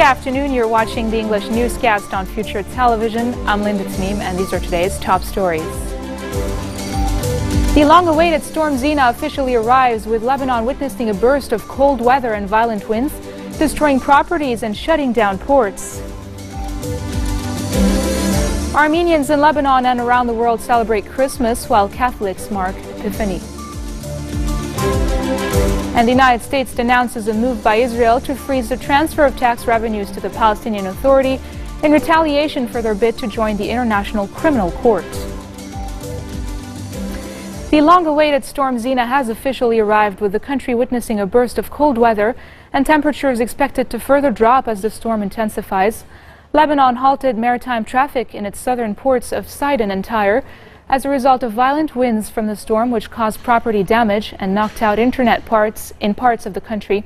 Good afternoon. You're watching the English newscast on Future Television. I'm Linda Tneem, and these are today's top stories. The long-awaited storm Zina officially arrives, with Lebanon witnessing a burst of cold weather and violent winds, destroying properties and shutting down ports. Armenians in Lebanon and around the world celebrate Christmas, while Catholics mark Epiphany. And the United States denounces a move by Israel to freeze the transfer of tax revenues to the Palestinian Authority in retaliation for their bid to join the International Criminal Court. The long-awaited storm Zina has officially arrived, with the country witnessing a burst of cold weather and temperatures expected to further drop as the storm intensifies. Lebanon halted maritime traffic in its southern ports of Sidon and Tyre as a result of violent winds from the storm, which caused property damage and knocked out internet in parts of the country.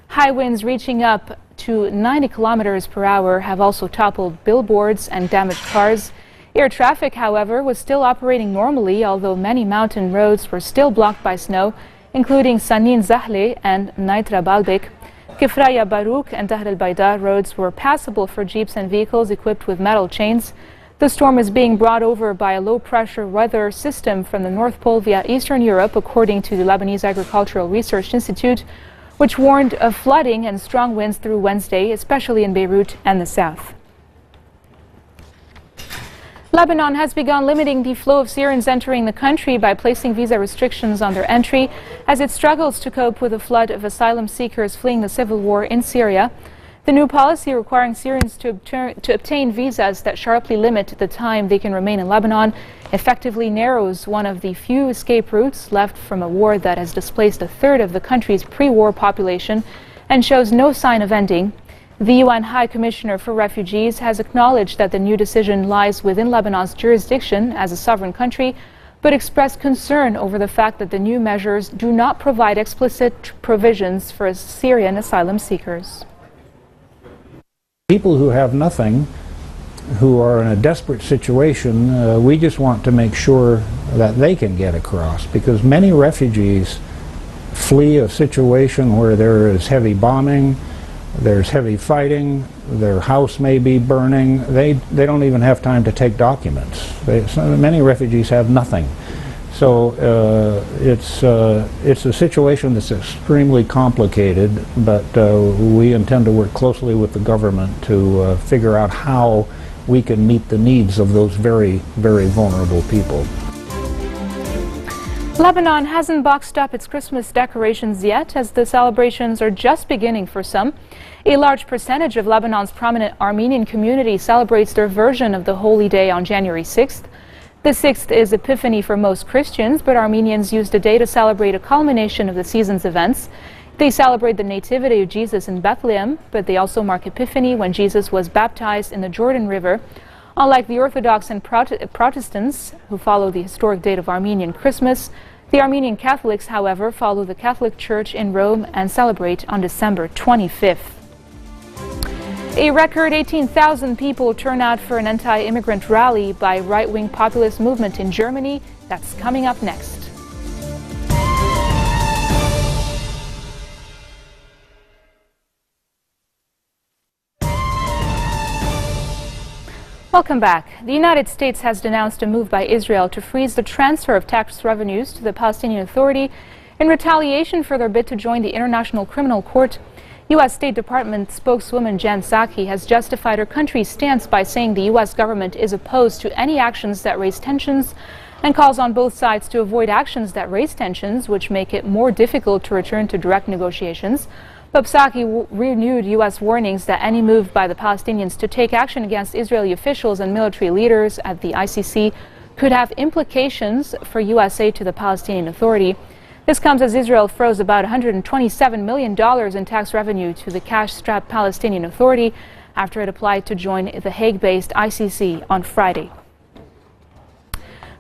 High winds reaching up to 90 kilometers per hour have also toppled billboards and damaged cars. Air traffic, however, was still operating normally, although many mountain roads were still blocked by snow, including Sanin Zahle and Naitra Balbek. Kifraya Barouk and Dahr al-Bayda roads were passable for jeeps and vehicles equipped with metal chains. The storm is being brought over by a low-pressure weather system from the North Pole via Eastern Europe, according to the Lebanese Agricultural Research Institute, which warned of flooding and strong winds through Wednesday, especially in Beirut and the south. Lebanon has begun limiting the flow of Syrians entering the country by placing visa restrictions on their entry as it struggles to cope with a flood of asylum seekers fleeing the civil war in Syria. The new policy, requiring Syrians to obtain visas that sharply limit the time they can remain in Lebanon, effectively narrows one of the few escape routes left from a war that has displaced a third of the country's pre-war population and shows no sign of ending. The UN High Commissioner for Refugees has acknowledged that the new decision lies within Lebanon's jurisdiction as a sovereign country, but expressed concern over the fact that the new measures do not provide explicit provisions for Syrian asylum seekers. People who have nothing, who are in a desperate situation, we just want to make sure that they can get across, because many refugees flee a situation where there is heavy bombing, there's heavy fighting, their house may be burning. They don't even have time to take documents. Many refugees have nothing. So it's a situation that's extremely complicated, but we intend to work closely with the government to figure out how we can meet the needs of those very, very vulnerable people. Lebanon hasn't boxed up its Christmas decorations yet, as the celebrations are just beginning for some. A large percentage of Lebanon's prominent Armenian community celebrates their version of the holy day on January 6th. The 6th is Epiphany for most Christians, but Armenians use the day to celebrate a culmination of the season's events. They celebrate the nativity of Jesus in Bethlehem, but they also mark Epiphany, when Jesus was baptized in the Jordan River. Unlike the Orthodox and Protestants, who follow the historic date of Armenian Christmas, the Armenian Catholics, however, follow the Catholic Church in Rome and celebrate on December 25th. A record 18,000 people turn out for an anti-immigrant rally by right-wing populist movement in Germany. That's coming up next. Welcome back. The United States has denounced a move by Israel to freeze the transfer of tax revenues to the Palestinian Authority in retaliation for their bid to join the International Criminal Court. U.S. State Department spokeswoman Jen Psaki has justified her country's stance by saying the U.S. government is opposed to any actions that raise tensions and calls on both sides to avoid actions that raise tensions, which make it more difficult to return to direct negotiations. But Psaki renewed U.S. warnings that any move by the Palestinians to take action against Israeli officials and military leaders at the ICC could have implications for U.S. aid to the Palestinian Authority. This comes as Israel froze about $127 million in tax revenue to the cash-strapped Palestinian Authority after it applied to join the Hague-based ICC on Friday.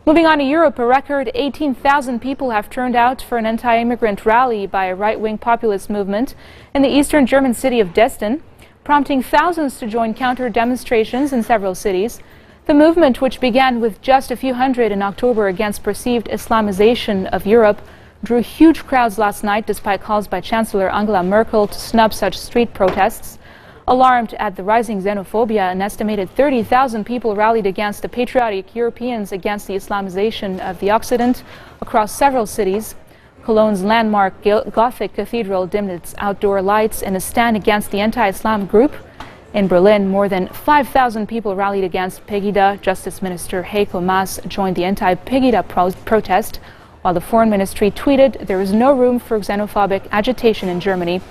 Moving on to Europe, a record 18,000 people have turned out for an anti-immigrant rally by a right-wing populist movement in the eastern German city of Dresden, prompting thousands to join counter-demonstrations in several cities. The movement, which began with just a few hundred in October against perceived Islamization of Europe, drew huge crowds last night despite calls by Chancellor Angela Merkel to snub such street protests. Alarmed at the rising xenophobia, an estimated 30,000 people rallied against the patriotic Europeans against the Islamization of the Occident across several cities. Cologne's landmark Gothic cathedral dimmed its outdoor lights in a stand against the anti-Islam group. In Berlin, more than 5,000 people rallied against Pegida. Justice Minister Heiko Maas joined the anti-Pegida protest, while the Foreign Ministry tweeted there is no room for xenophobic agitation in Germany.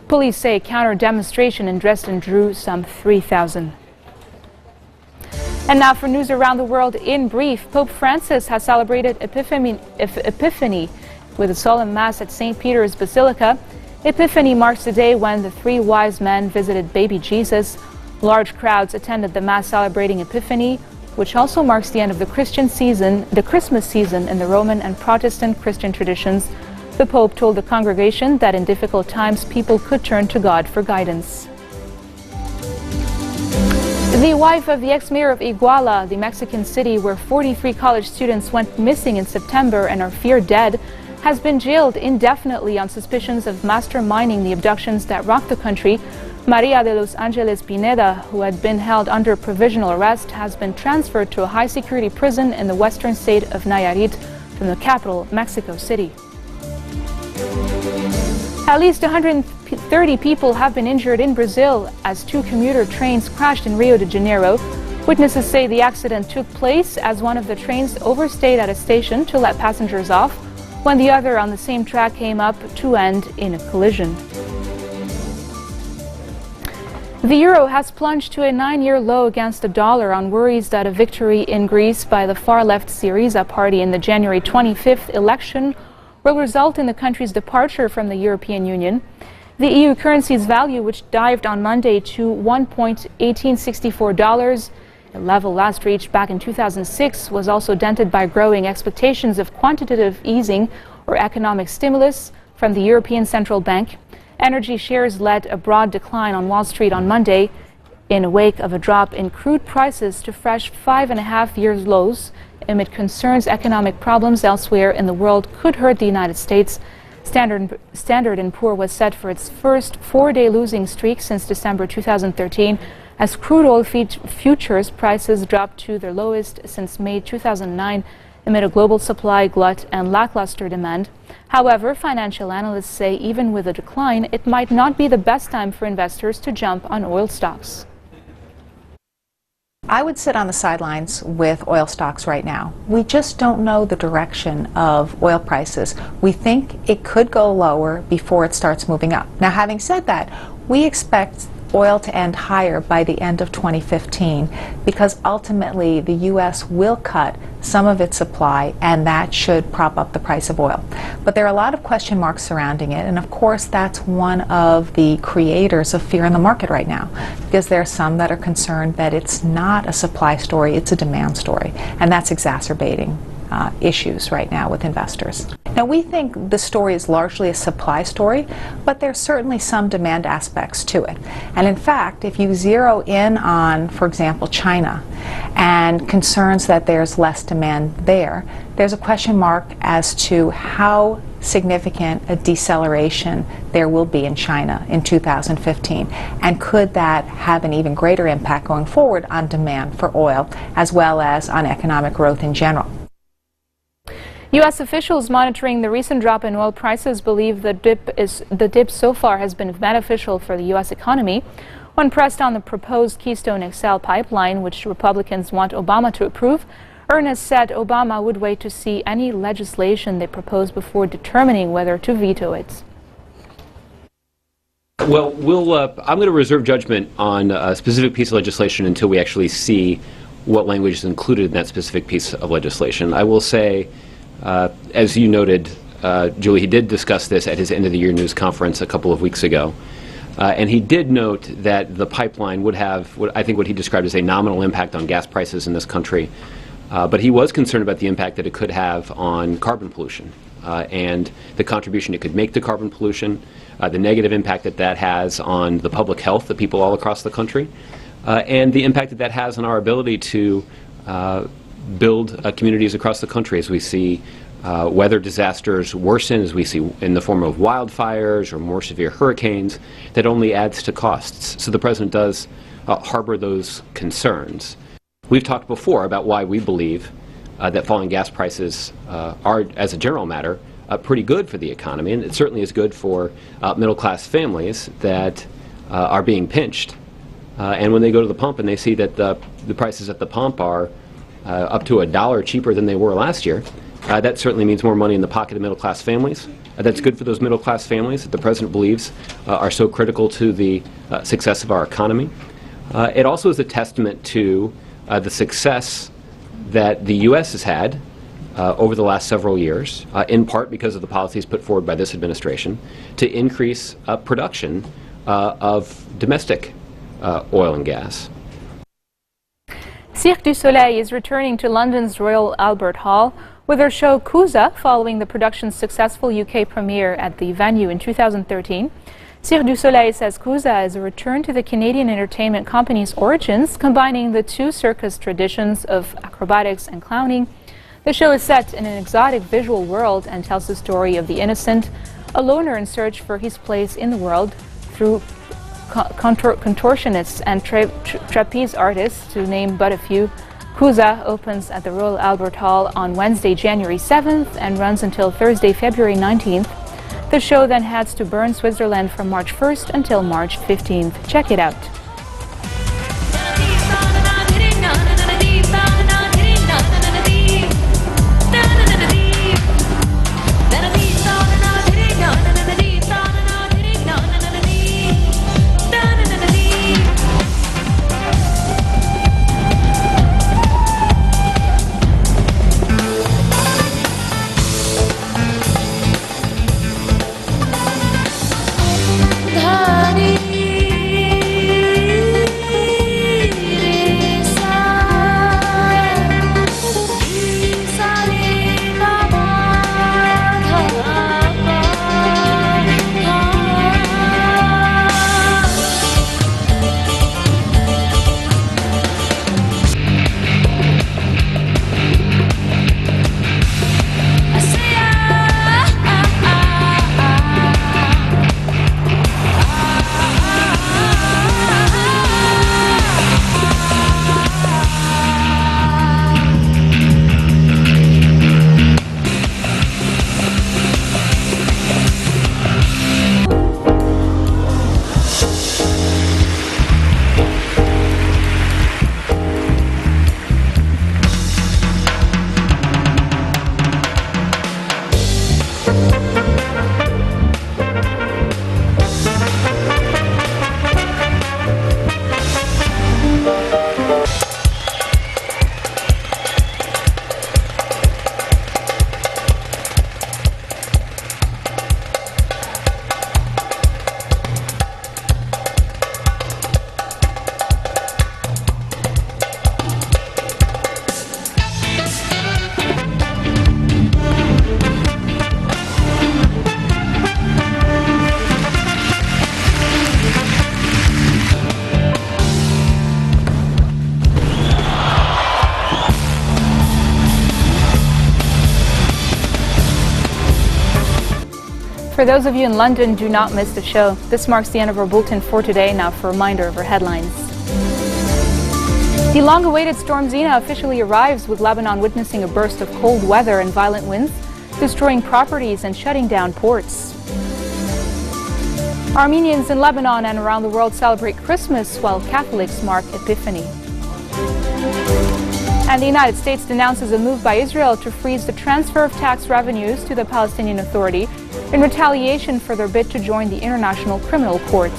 Police say a counter-demonstration in Dresden drew some 3,000. And now for news around the world in brief. Pope Francis has celebrated Epiphany with a solemn Mass at St. Peter's Basilica. Epiphany marks the day when the three wise men visited baby Jesus. Large crowds attended the Mass celebrating Epiphany, which also marks the end of the Christmas season in the Roman and Protestant Christian traditions. The Pope told the congregation that in difficult times people could turn to God for guidance. The wife of the ex-mayor of Iguala, the Mexican city where 43 college students went missing in September and are feared dead, has been jailed indefinitely on suspicions of masterminding the abductions that rocked the country. Maria de los Angeles Pineda, who had been held under provisional arrest, has been transferred to a high-security prison in the western state of Nayarit from the capital, Mexico City. At least 130 people have been injured in Brazil as two commuter trains crashed in Rio de Janeiro. Witnesses say the accident took place as one of the trains overstayed at a station to let passengers off, when the other on the same track came up to end in a collision. The euro has plunged to a 9-year low against the dollar on worries that a victory in Greece by the far-left Syriza party in the January 25th election will result in the country's departure from the European Union. The EU currency's value, which dived on Monday to $1.1864, a level last reached back in 2006, was also dented by growing expectations of quantitative easing or economic stimulus from the European Central Bank. Energy shares led a broad decline on Wall Street on Monday in the wake of a drop in crude prices to fresh 5.5-year lows amid concerns economic problems elsewhere in the world could hurt the United States. Standard & Poor was set for its first 4-day losing streak since December 2013 as crude oil futures prices dropped to their lowest since May 2009 amid a global supply glut and lackluster demand. However, financial analysts say even with a decline, it might not be the best time for investors to jump on oil stocks. I would sit on the sidelines with oil stocks right now. We just don't know the direction of oil prices. We think it could go lower before it starts moving up. Now, having said that, we expect oil to end higher by the end of 2015 because ultimately the U.S. will cut some of its supply and that should prop up the price of oil. But there are a lot of question marks surrounding it, and of course that's one of the creators of fear in the market right now, because there are some that are concerned that it's not a supply story, it's a demand story, and that's exacerbating issues right now with investors. Now, we think the story is largely a supply story, but there's certainly some demand aspects to it. And in fact, if you zero in on, for example, China and concerns that there's less demand there, there's a question mark as to how significant a deceleration there will be in China in 2015. And could that have an even greater impact going forward on demand for oil as well as on economic growth in general? U.S. officials monitoring the recent drop in oil prices believe the dip so far has been beneficial for the U.S. economy. When pressed on the proposed Keystone XL pipeline, which Republicans want Obama to approve, Ernest said Obama would wait to see any legislation they propose before determining whether to veto it. Well, I'm going to reserve judgment on a specific piece of legislation until we actually see what language is included in that specific piece of legislation. I will say, as you noted, Julie, he did discuss this at his end-of-the-year news conference a couple of weeks ago. And he did note that the pipeline would have, what he described as a nominal impact on gas prices in this country. But he was concerned about the impact that it could have on carbon pollution and the contribution it could make to carbon pollution, the negative impact that that has on the public health of people all across the country, and the impact that that has on our ability to build communities across the country as we see weather disasters worsen, as we see in the form of wildfires or more severe hurricanes, that only adds to costs. So the President does harbor those concerns. We've talked before about why we believe that falling gas prices are, as a general matter, pretty good for the economy, and it certainly is good for middle-class families that are being pinched. And when they go to the pump and they see that the prices at the pump are up to $1 cheaper than they were last year, that certainly means more money in the pocket of middle-class families. That's good for those middle-class families that the President believes are so critical to the success of our economy. It also is a testament to the success that the U.S. has had over the last several years, in part because of the policies put forward by this administration, to increase production of domestic oil and gas. Cirque du Soleil is returning to London's Royal Albert Hall with their show Cusa, following the production's successful UK premiere at the venue in 2013. Cirque du Soleil says Cusa is a return to the Canadian entertainment company's origins, combining the two circus traditions of acrobatics and clowning. The show is set in an exotic visual world and tells the story of the innocent, a loner in search for his place in the world, through contortionists and trapeze artists, to name but a few. Cusa opens at the Royal Albert Hall on Wednesday, January 7th and runs until Thursday, February 19th. The show then heads to Bern, Switzerland from March 1st until March 15th. Check it out. For those of you in London, do not miss the show. This marks the end of our bulletin for today. Now for a reminder of our headlines. The long-awaited storm Zina officially arrives, with Lebanon witnessing a burst of cold weather and violent winds, destroying properties and shutting down ports. Armenians in Lebanon and around the world celebrate Christmas, while Catholics mark Epiphany. And the United States denounces a move by Israel to freeze the transfer of tax revenues to the Palestinian Authority in retaliation for their bid to join the International Criminal Court.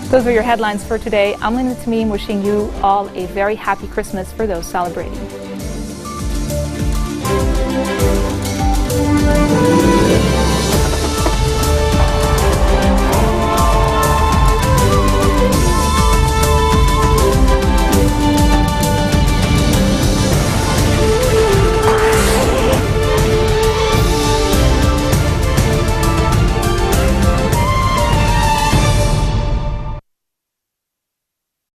Those were your headlines for today. I'm Linda Tamim, wishing you all a very happy Christmas for those celebrating.